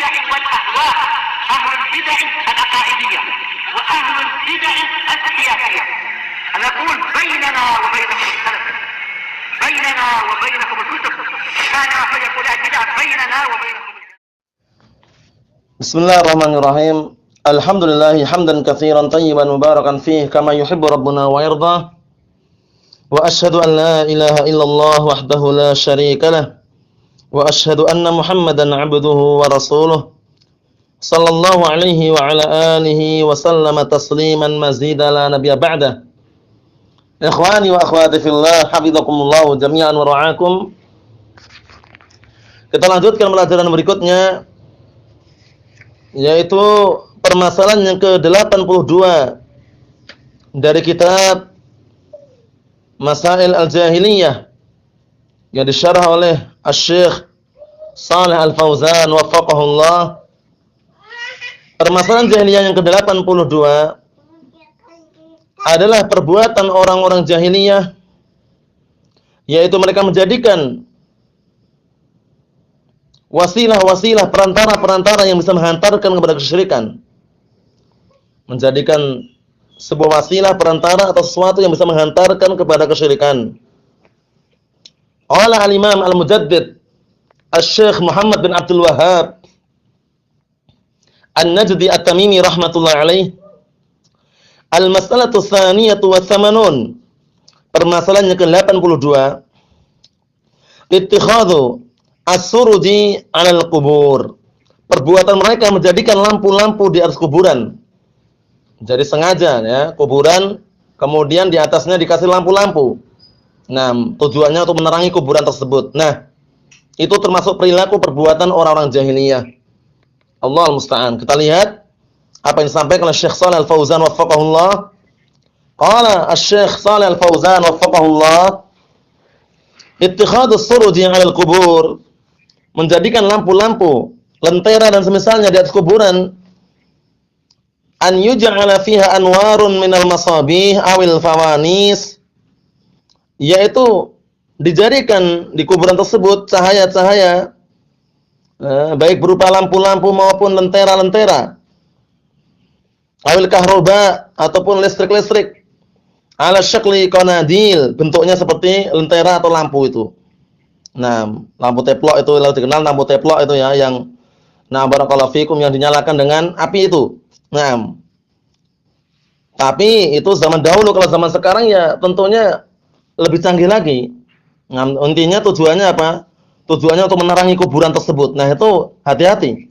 البدع والأهواء أهل البدع العقائدية وأهل البدع السياسية. نقول بيننا وبينكم السلف، بيننا وبينكم الكتب، كان فيقول البدع بيننا وبينكم. Bismillahirrahmanirrahim. Alhamdulillah hamdan katsiran tayyiban mubarakan fihi kama yuhibbu rabbuna wa yarda. Wa asyhadu an la ilaha illallah wahdahu la syarika lah. Wa asyhadu anna Muhammadan 'abduhu wa rasuluh. Sallallahu alaihi wa ala alihi wa sallama tasliman mazida la nabiyya ba'da. Ikhwani wa akhwati fillah, hafizakumullah jami'an wa ra'akum. Kita lanjutkan pelajaran berikutnya, yaitu permasalahan yang ke-82 dari kitab Masail Al-Jahiliyah yang disyarah oleh Asy-Syaikh Shalih Al-Fauzan waffaqahullah. Permasalahan jahiliyah yang ke-82 adalah perbuatan orang-orang jahiliyah, yaitu mereka menjadikan wasilah-wasilah, perantara-perantara yang bisa menghantarkan kepada kesyirikan. Menjadikan sebuah wasilah, perantara atau sesuatu yang bisa menghantarkan kepada kesyirikan. Qala al-Imam al-Mujaddid Asy-Syaikh Muhammad bin Abdul Wahhab An-Najdi At-Tamimi rahmatullahi alaih, al-mas'alatu tsaniyatu wa tsamanun, permasalahan yang ke-82, ittikhadhu as-suruji 'alal qubur, perbuatan mereka menjadikan lampu-lampu di atas kuburan. Jadi sengaja ya, kuburan kemudian di atasnya dikasih lampu-lampu. Nah, tujuannya untuk menerangi kuburan tersebut. Nah, itu termasuk perilaku perbuatan orang-orang jahiliyah. Allah musta'an. Kita lihat apa yang disampaikan oleh Syekh Shalih Al-Fauzan waffaqahullah. Qala Asy-Syaikh Shalih Al-Fauzan waffaqahullah, ittikhadus suruji 'alal qubur, menjadikan lampu-lampu, lentera dan semisalnya di atas kuburan, an yuj'ala fiha anwarun minal masabih awil fawanis, yaitu dijadikan di kuburan tersebut cahaya-cahaya, baik berupa lampu-lampu maupun lentera-lentera, awil kahroba ataupun listrik-listrik, ala syakli qanadil, bentuknya seperti lentera atau lampu itu. Nah, lampu teplok itu lalu dikenal lampu teplok itu ya, yang barakallahu fikum, yang dinyalakan dengan api itu. Nah, tapi itu zaman dahulu. Kalau zaman sekarang ya tentunya lebih canggih lagi. Nah, intinya tujuannya apa? Tujuannya untuk menerangi kuburan tersebut. Nah, itu hati-hati.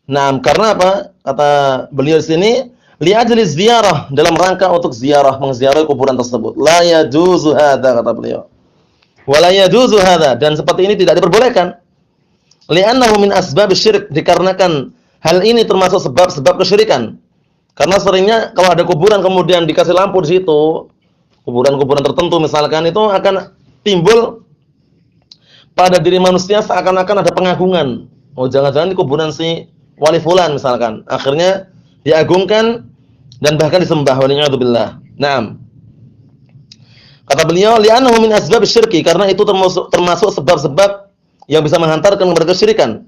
Nah, karena apa? Kata beliau di sini, li ajli ziyarah, dalam rangka untuk ziarah, mengziarahi kuburan tersebut. La yajuzu hadza, kata beliau. Wala yajuzu hadza, dan seperti ini tidak diperbolehkan. Li'annahu min asbab syirik, dikarenakan hal ini termasuk sebab-sebab kesyirikan. Karena seringnya kalau ada kuburan kemudian dikasih lampu di situ, kuburan-kuburan tertentu misalkan, itu akan timbul pada diri manusia seakan-akan ada pengagungan. Oh, jangan-jangan di kuburan si wali fulan misalkan. Akhirnya diagungkan dan bahkan disembah, waliyadzubillah. Naam. Kata beliau, li'annahu min asbab syirki, karena itu termasuk sebab-sebab yang bisa menghantarkan kepada kesyirikan.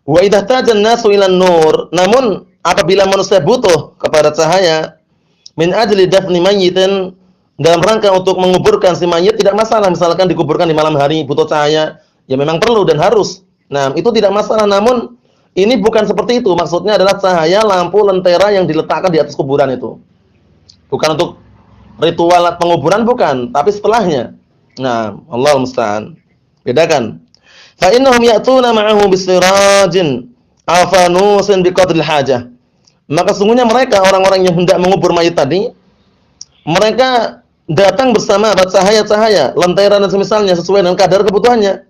Wa idza tajan nasu ilan nur, namun apabila manusia butuh kepada cahaya, min ajli dafni mayyitin, dalam rangka untuk menguburkan si mayit, tidak masalah. Misalkan dikuburkan di malam hari, butuh cahaya, ya memang perlu dan harus. Nah, itu tidak masalah. Namun ini bukan seperti itu. Maksudnya adalah cahaya lampu lentera yang diletakkan di atas kuburan itu. Bukan untuk ritual penguburan, bukan, tapi setelahnya. Nah, Allah musta'an. Bedakan. Fa innahum ya'tuna ma'ahu bisirajin aw fanusin biqadril hajah. Maka sungguhnya mereka, orang-orang yang hendak mengubur mayit tadi, mereka datang bersama cahaya-cahaya, lentera dan semisalnya sesuai dengan kadar kebutuhannya.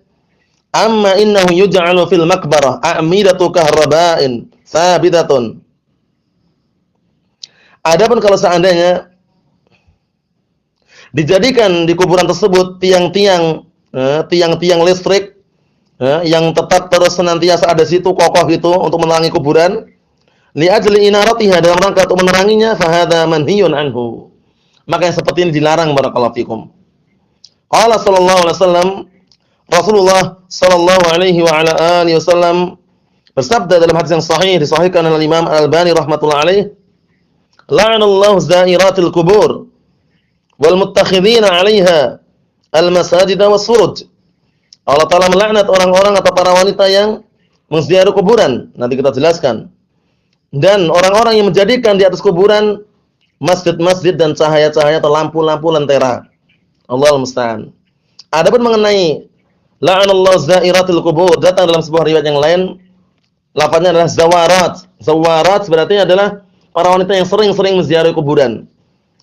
Amma innahu yuj'alu fil maqbarah a'midatu kahraba'in sabitatun. Adapun kalau seandainya dijadikan di kuburan tersebut tiang-tiang listrik yang tetap terus senantiasa ada situ, kokoh gitu untuk menerangi kuburan, li ajli inaratiha, dalam rangka untuk meneranginya, fa hadza manhiyun anhu. Maka yang seperti ini dilarang, barakallahu fikum. Qala sallallahu alaihi wasallam, Rasulullah sallallahu alaihi wa ala alihi wasallam Bersabda dalam hadis yang sahih disahihkan oleh Imam Al-Albani rahimatullah alaih, "La'anallahu za'iratil qubur wal muttakhidhina 'alaiha al-masajid was-suruj." Allah Ta'ala melaknat orang-orang atau para wanita yang mengziarahi kuburan. Nanti kita jelaskan. Dan orang-orang yang menjadikan di atas kuburan masjid-masjid dan cahaya-cahaya atau lampu-lampu lentera. Allahul musta'an. Adapun mengenai la'anallahu za'iratil qubur, datang dalam sebuah riwayat yang lain, lafaznya adalah zawarat. Zawarat berarti adalah para wanita yang sering-sering menziarahi kuburan.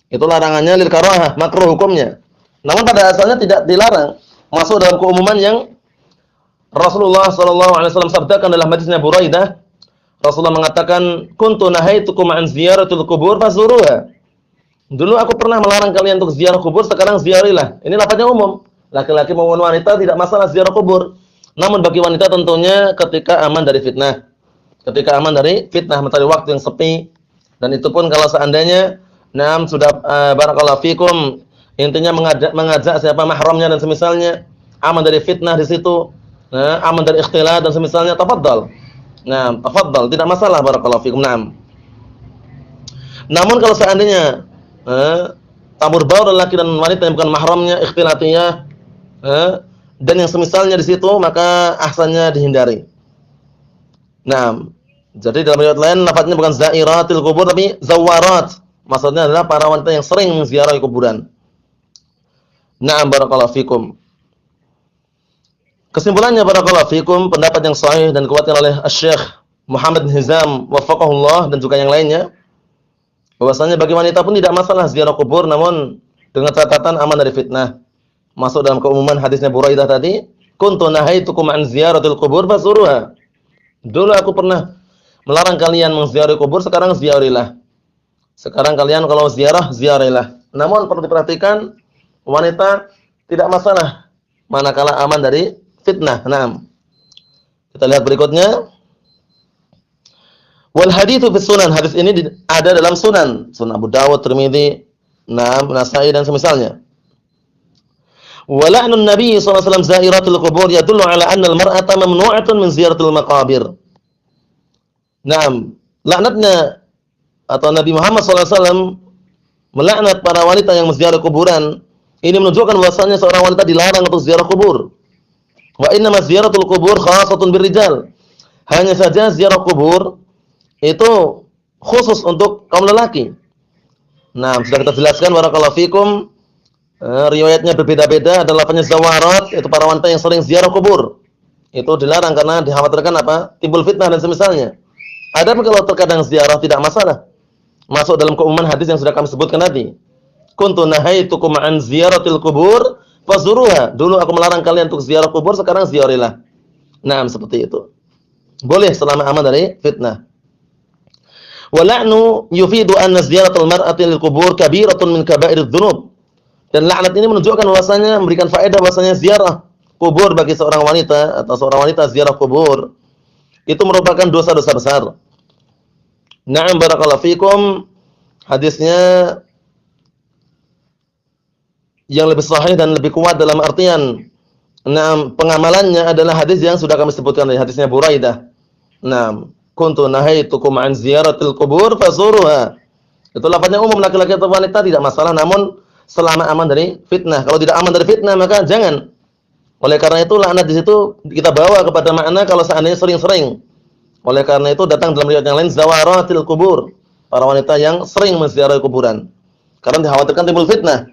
Itu larangannya lil karahah, makruh hukumnya. Namun pada asalnya tidak dilarang, masuk dalam keumuman yang Rasulullah SAW sabdakan dalam hadisnya Buraidah. Rasulullah mengatakan, "Kuntu nahaitukum an ziyaratul qubur fazuruha." Dulu aku pernah melarang kalian untuk ziarah kubur, sekarang ziarilah. Ini lafaznya umum. Laki-laki maupun wanita tidak masalah ziarah kubur. Namun bagi wanita tentunya ketika aman dari fitnah. Ketika aman dari fitnah, mencari waktu yang sepi. Dan itu pun kalau seandainya sudah barakallahu fikum, intinya mengajak siapa mahramnya dan semisalnya, aman dari fitnah di situ, aman dari ikhtilat dan semisalnya, tafadhal. Tafadhal, tidak masalah barakallahu fikum. Namun kalau seandainya tabur baur laki dan wanita yang bukan mahramnya, ikhtilatiyah, dan yang semisalnya di situ, maka ahsannya dihindari. Jadi dalam riwayat lain lafaznya bukan zairatil kubur tapi zawarat. Maksudnya adalah para wanita yang sering menziarahi kuburan. Barakallahu fikum. Kesimpulannya barakallahu fikum, pendapat yang sahih dan dikuatkan oleh Asy-Syaikh Muhammad bin Hizam wafaqahullah dan juga yang lainnya, bahwasanya bagi wanita pun tidak masalah ziarah kubur, namun dengan catatan aman dari fitnah. Masuk dalam keumuman hadisnya Buraidah tadi, "Kuntu nahaitukum an ziyaratil qubur fazuruha." Dulu aku pernah melarang kalian mengziarahi kubur, sekarang ziarilah. Sekarang kalian kalau ziarilah. Namun perlu diperhatikan, wanita tidak masalah manakala aman dari fitnah. Kita lihat berikutnya. Wal haditsu fi sunan, hadis ini ada dalam sunan Abu Dawud, Tirmidzi, Nasa'i dan semisalnya. Wa la'nun Nabi sallallahu alaihi wasallam za'iratul qubur yadullu ala anna al-mar'ata mamnu'atun min ziyaratil maqabir. Laknatnya atau Nabi Muhammad SAW melaknat para wanita yang menziarahi kuburan, ini menunjukkan bahwasanya seorang wanita dilarang untuk ziarah kubur. Wa inna ziyaratul qubur khassatun birrijal. Hanya saja ziarah kubur itu khusus untuk kaum lelaki. Sudah kita jelaskan barakallahu fikum, riwayatnya berbeda-beda, ada lafaznya zawarat, itu para wanita yang sering ziarah kubur. Itu dilarang karena dikhawatirkan timbul fitnah dan semisalnya. Adapun kalau terkadang ziarah tidak masalah. Masuk dalam keumuman hadis yang sudah kami sebutkan tadi. Kuntu nahaitukum an ziyaratil qubur fazuruha. Dulu aku melarang kalian untuk ziarah kubur, sekarang ziarilah. Seperti itu. Boleh selama aman dari fitnah. Wa la'nu yufidu anna ziyaratul mar'ati lil qubur kabiratun min kaba'iridz dzunub. Dan laknat ini menunjukkan bahwasanya, memberikan faedah bahwasanya ziarah kubur bagi seorang wanita atau seorang wanita ziarah kubur itu merupakan dosa-dosa besar. Barakallahu fikum. Hadisnya yang lebih sahih dan lebih kuat dalam artian pengamalannya adalah hadis yang sudah kami sebutkan dari hadisnya Buraidah. Kuntu nahaitukum an ziyaratil qubur fazuruha. Itu lafaznya umum, laki-laki atau wanita tidak masalah, namun selama aman dari fitnah. Kalau tidak aman dari fitnah maka jangan. Oleh karena itu laknat di situ kita bawa kepada makna kalau seandainya sering-sering. Oleh karena itu datang dalam riwayat yang lain zawaratil kubur, para wanita yang sering menziarahi kuburan. Karena dikhawatirkan timbul fitnah.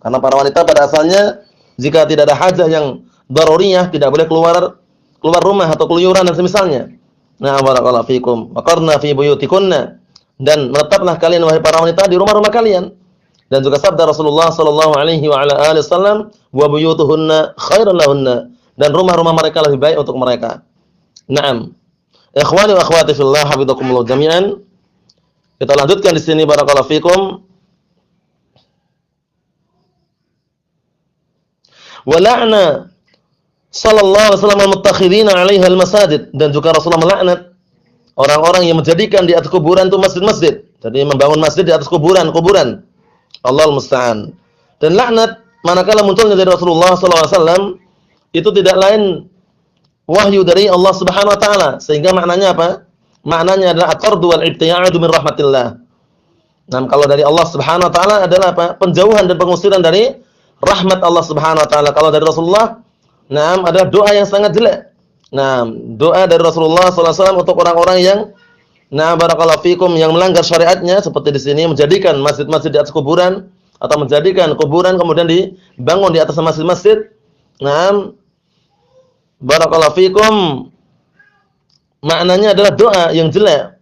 Karena para wanita pada asalnya jika tidak ada hajah yang daruriyah tidak boleh keluar rumah atau keluyuran dan semisalnya. Barakallahu fikum. Waqarna fi buyutikunna, dan menetaplah kalian wahai para wanita di rumah-rumah kalian. Dan juga sabda Rasulullah sallallahu alaihi wa ala alihi wasallam, wa buyutuhunna khairun lahunna, dan rumah-rumah mereka lebih baik untuk mereka. Ikhwani wa akhwati fillah, hafizakumullah jami'an. Kita lanjutkan di sini barakallahu fikum. Wa la'na sallallahu alaihi wasallam al-muttakhidina 'alaiha al-masajid, dan juga Rasulullah melaknat orang-orang yang menjadikan di atas kuburan itu masjid-masjid. Jadi membangun masjid di atas kuburan. Allahul musta'an. Dan laknat manakala munculnya dari Rasulullah sallallahu alaihi wasallam itu tidak lain wahyu dari Allah Subhanahu wa taala. Sehingga maknanya apa? Maknanya adalah at-tardu wal ibtiadu min rahmatillah. Nah, kalau dari Allah Subhanahu wa taala adalah apa? Penjauhan dan pengusiran dari rahmat Allah Subhanahu wa taala. Kalau dari Rasulullah, nah, adalah doa yang sangat jelek. Nah, doa dari Rasulullah sallallahu alaihi wasallam untuk orang-orang yang barakallahu fikum yang melanggar syariatnya seperti di sini menjadikan masjid-masjid di atas kuburan atau menjadikan kuburan kemudian dibangun di atas masjid-masjid. Nah, barakallahu fikum maknanya adalah doa yang jelek.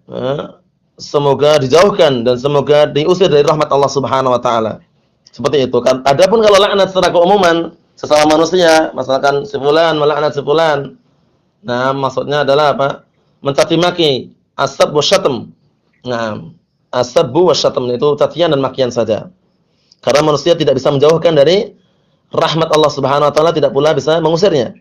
Semoga dijauhkan dan semoga diusir dari rahmat Allah Subhanahu wa taala. Seperti itu kan. Adapun kalau laknat secara keumuman sesama manusia, misalkan si fulan melaknat si fulan. Nah, maksudnya adalah apa? Mencaci maki, asab wa syatm. Nah, asabbu wa syatm itu cacian dan makian saja. Karena manusia tidak bisa menjauhkan dari rahmat Allah Subhanahu wa taala, tidak pula bisa mengusirnya.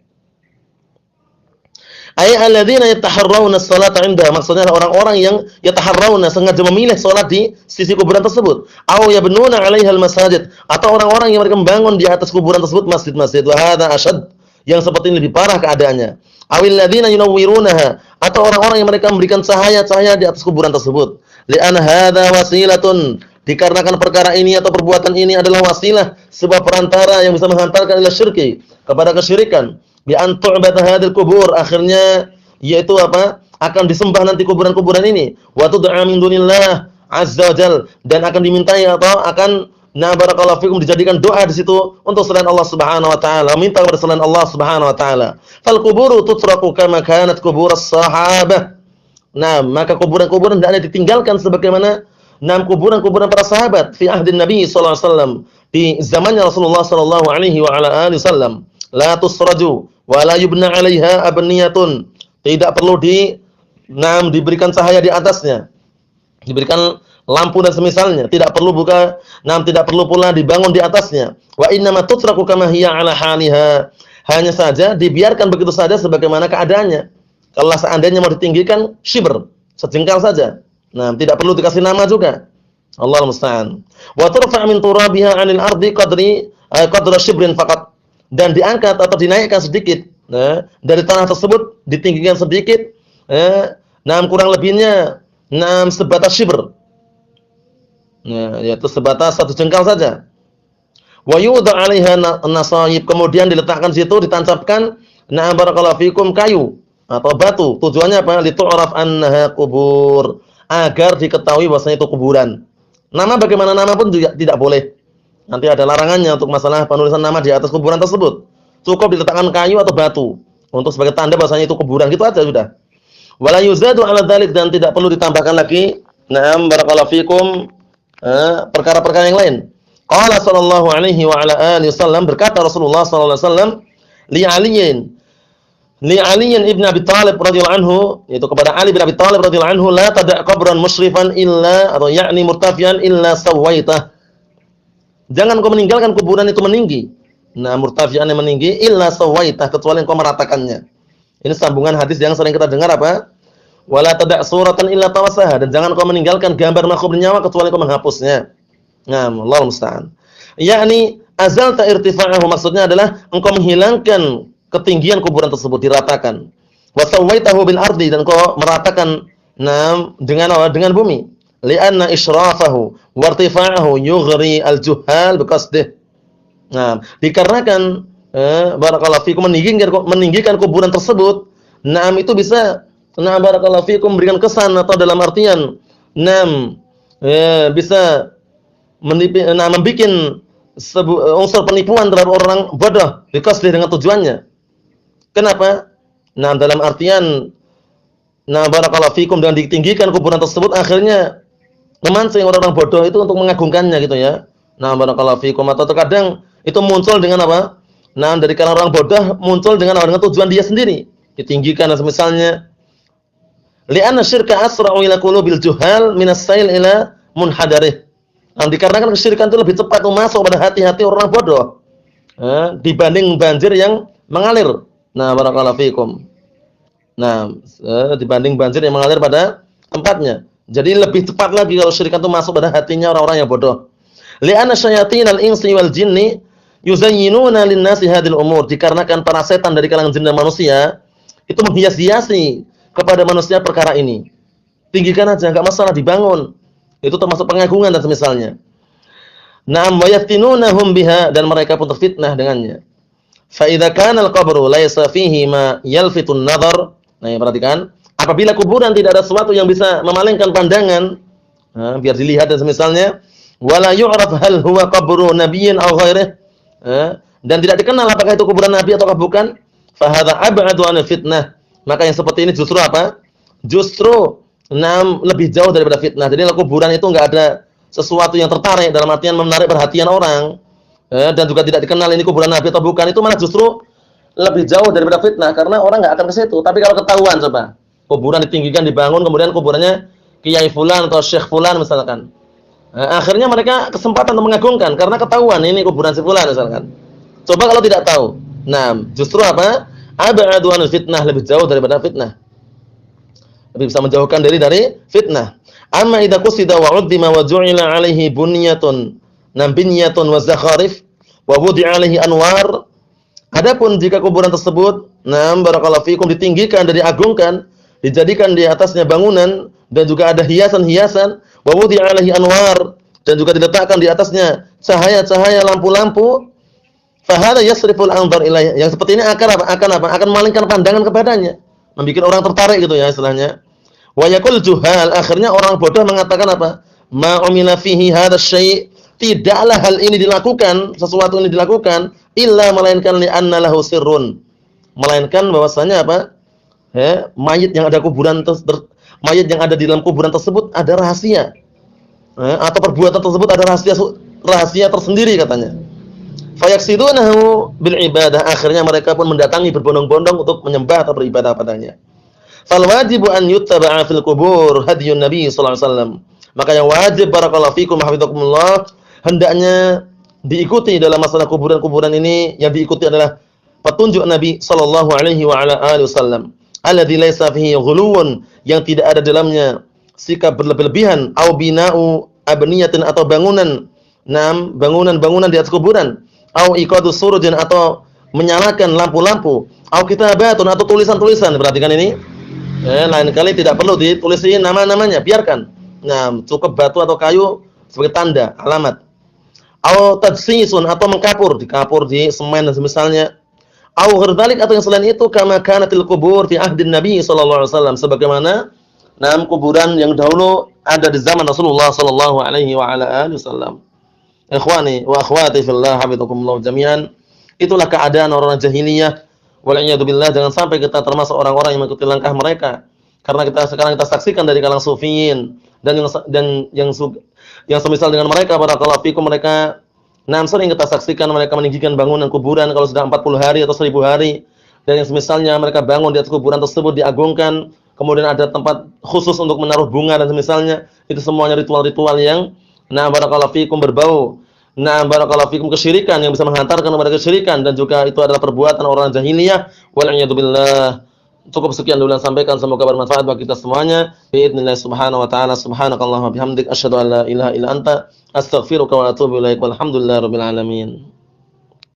Ay alladzina yataharrauna as-salata 'inda, maksudnya orang-orang yang yataharrauna sengaja memilih salat di sisi kuburan tersebut, aw yabnuna 'alaiha al-masajid, atau orang-orang yang mereka membangun di atas kuburan tersebut masjid-masjid. Wa hadza asyad, yang seperti ini lebih parah keadaannya. Awil ladzina yunawwirunaha, atau orang-orang yang mereka memberikan cahaya-cahaya di atas kuburan tersebut. Li'an hadza wasilatun, dikarenakan perkara ini atau perbuatan ini adalah wasilah, sebuah perantara yang bisa menghantarkan ila syirki, kepada kesyirikan. Bi an tu'bata hadhil kubur, akhirnya yaitu apa? Akan disembah nanti kuburan-kuburan ini. Wa tud'a min dunillah azza wajal, dan akan dimintai atau akan barakallahu fikum dijadikan doa di situ untuk selain Allah Subhanahu wa taala, minta kepada selain Allah Subhanahu wa taala. Fal quburu tutraku kama kanat quburus sahabah. Nah, maka kuburan-kuburan hendaknya ditinggalkan sebagaimana kuburan-kuburan para sahabat fi ahdin Nabi sallallahu alaihi wasallam, di zamannya Rasulullah sallallahu alaihi wa ala alihi wasallam. La tusraju wa la yubna 'alaiha abniyatun. Tidak perlu diberikan cahaya di atasnya. Diberikan lampu dan semisalnya, tidak perlu tidak perlu pula dibangun di atasnya. Wa innama tutraku kama hiya 'ala haliha. Hanya saja dibiarkan begitu saja sebagaimana keadaannya. Kalau seandainya mau ditinggikan shibr, sejengkal saja. Nah, tidak perlu dikasih nama juga. Allahu musta'an. Wa turfa' min turabiha 'anil ardi qadra shibrin faqat. Dan diangkat atau dinaikkan sedikit, dari tanah tersebut ditinggikan sedikit, kurang lebihnya sebatas shibr, yaitu sebatas satu jengkal saja. Wa yudha 'alaiha nasayib, kemudian diletakkan situ, ditancapkan barakallahu fikum kayu atau batu. Tujuannya apa? Litu'raf annaha qubur, agar diketahui bahwasanya itu kuburan. Nama bagaimana nama pun juga tidak boleh. Nanti ada larangannya untuk masalah penulisan nama di atas kuburan tersebut. Cukup diletakkan kayu atau batu untuk sebagai tanda bahwasanya itu kuburan, gitu aja sudah. Wala yuzadu 'ala dzalik, dan tidak perlu ditambahkan lagi barakallahu fikum perkara-perkara yang lain. Qala sallallahu alaihi wa ala alihi wasallam, berkata Rasulullah sallallahu alaihi wasallam li Aliyin ibn Abi Thalib radhiyallahu anhu, yaitu kepada Ali bin Abi Thalib radhiyallahu anhu, la tada' qabran musyrifan illa, atau yakni murtafian illa sawaitah. Jangan kau meninggalkan kuburan itu meninggi. Nah, murtafi'an yang meninggi illa sawaitah, kecuali engkau meratakannya. Ini sambungan hadis yang sering kita dengar apa? Wala tada' suratan illa tawassaha, dan jangan kau meninggalkan gambar makhluk bernyawa kecuali engkau menghapusnya. Nah, Allahu musta'an. Yakni azalta irtifa'ahu, maksudnya adalah engkau menghilangkan ketinggian kuburan tersebut, diratakan. Wa sawaitahu bil ardi, dan engkau meratakan dengan bumi. Li'anna israfahu wa irtifa'ahu yughri al-juhal biqasdih. Nah, dikarenakan barakallahu fikum meninggikan kuburan tersebut, itu bisa barakallahu fikum memberikan kesan, atau dalam artian bisa membuat unsur penipuan terhadap orang bodoh biqasdih, dengan tujuannya. Kenapa? Dalam artian barakallahu fikum dengan ditinggikan kuburan tersebut akhirnya memancing orang-orang bodoh itu untuk mengagungkannya, gitu ya. Barakallahu fikum, atau terkadang itu muncul dengan apa? Dari kalangan orang bodoh muncul dengan tujuan dia sendiri, ditinggikan dan semisalnya. Li'anna syirka asra'u ila qulubil juhal minas sail ila munhadarih. Dikarenakan kesyirikan itu lebih cepat masuk pada hati-hati orang bodoh dibanding banjir yang mengalir. Barakallahu fikum. Dibanding banjir yang mengalir pada tempatnya. Jadi lebih cepat lagi kalau syirikan itu masuk pada hatinya orang-orang yang bodoh. Li'anna syayatinal insi wal jinni yuzayyinuna lin-nasi hadhil umur, dikarenakan para setan dari kalangan jin dan manusia itu menghias-hiasi kepada manusia perkara ini. Tinggikan aja, enggak masalah, dibangun. Itu termasuk pengagungan dan semisalnya. Na'am wa yaftinunahum biha, dan mereka pun terfitnah dengannya. Fa idza kana al-qabru laisa fihi ma yalfitun nadhar. Nah, ya, perhatikan, apabila kuburan tidak ada sesuatu yang bisa memalingkan pandangan, nah, biar dilihat dan semisalnya, wala yu'raf hal huwa qabru nabiyyin aw ghairihi, dan tidak dikenal apakah itu kuburan nabi ataukah bukan, fa hadza ab'adu 'anil fitnah. Maka yang seperti ini justru apa? Justru lebih jauh daripada fitnah. Jadi kuburan itu enggak ada sesuatu yang tertarik, dalam artian menarik perhatian orang, dan juga tidak dikenal ini kuburan nabi atau bukan, itu malah justru lebih jauh daripada fitnah, karena orang enggak akan ke situ. Tapi kalau ketahuan, coba kuburan ditinggikan, dibangun, kemudian kuburannya Kiai fulan atau Syekh fulan misalkan, akhirnya mereka kesempatan untuk mengagungkan karena ketahuan ini kuburan si fulan misalkan. Coba kalau tidak tahu, nah justru apa? Ab'adu 'anil fitnah, lebih jauh daripada fitnah, lebih bisa menjauhkan diri dari fitnah. Amma idza qusida wa 'uddima wa ju'ila 'alaihi bunyatun binyatun wa zakharif wa wudi'a 'alaihi anwar. Adapun jika kuburan tersebut, barakallahu fikum, ditinggikan dan diagungkan, dijadikan di atasnya bangunan dan juga ada hiasan-hiasan, wa wudi'a 'alaihi anwar, dan juga diletakkan di atasnya cahaya-cahaya, lampu-lampu, fa hadza yasriful anzar ilaihi. Yang seperti ini akan apa? Akan memalingkan pandangan kepadanya, membuat orang tertarik gitu ya istilahnya. Wa yaqul juhal, akhirnya orang bodoh mengatakan apa? Ma umila fihi hadza syai', tidaklah hal ini dilakukan, sesuatu ini dilakukan illa melainkan li anna lahu sirrun, melainkan bahwasanya apa? Mayit yang ada mayit yang ada di dalam kuburan tersebut ada rahasia. Atau perbuatan tersebut ada rahasia tersendiri katanya. Fayaksidunahu bil ibadah, akhirnya mereka pun mendatangi berbondong-bondong untuk menyembah atau beribadah padanya. Fal wajibu an yuttaba'a fil qubur hadiyun Nabi sallallahu alaihi wasallam. Maka yang wajib, barakallahu fikum hafizakumullah, hendaknya diikuti dalam masalah kuburan-kuburan ini, yang diikuti adalah petunjuk Nabi sallallahu alaihi wa ala alihi wasallam. Alladzi laisa fihi ghuluwun, yang tidak ada dalamnya sikap berlebihan, au bina'u abniyatin, atau bangunan di atas kuburan, au iqadu surujin, atau menyalakan lampu-lampu, au kitabatun, atau tulisan-tulisan. Perhatikan ini. Lain kali tidak perlu ditulisin nama-namanya, biarkan. Cukup batu atau kayu sebagai tanda, alamat. Au tadsisun, atau dikapur di semen dan semisalnya. Au ghairdalik, atau yang selain itu, kama kanatil qubur fi ahdin Nabi sallallahu alaihi wasallam, sebagaimana kuburan yang dahulu ada di zaman Rasulullah sallallahu alaihi wa ala alihi wasallam. Ikhwani wa akhwati fillah, hafizakumullah jami'an. Itulah keadaan orang-orang jahiliyah. Wal a'yadu billah, jangan sampai kita termasuk orang-orang yang mengikuti langkah mereka. Karena sekarang kita saksikan dari kalangan sufiyin dan yang semisal dengan mereka, barakallahu fikum, mereka sering kita saksikan mereka meninggikan bangunan kuburan kalau sudah 40 hari atau 1000 hari. Dan yang semisalnya mereka bangun di atas kuburan tersebut, diagungkan, kemudian ada tempat khusus untuk menaruh bunga dan semisalnya. Itu semuanya ritual-ritual yang barakallahu fikum berbau barakallahu fikum kesyirikan, yang bisa menghantarkan kepada kesyirikan, dan juga itu adalah perbuatan orang jahiliyah. Wal a'yadu billah. Cukup sekian dulu yang sampaikan, semoga bermanfaat bagi kita semuanya. Bi'idznillah subhanahu wa ta'ala, subhanakallahumma bihamdik, asyhadu an la ilaha illa anta, astaghfiruka wa atubu ilaik, walhamdulillahirabbil alamin.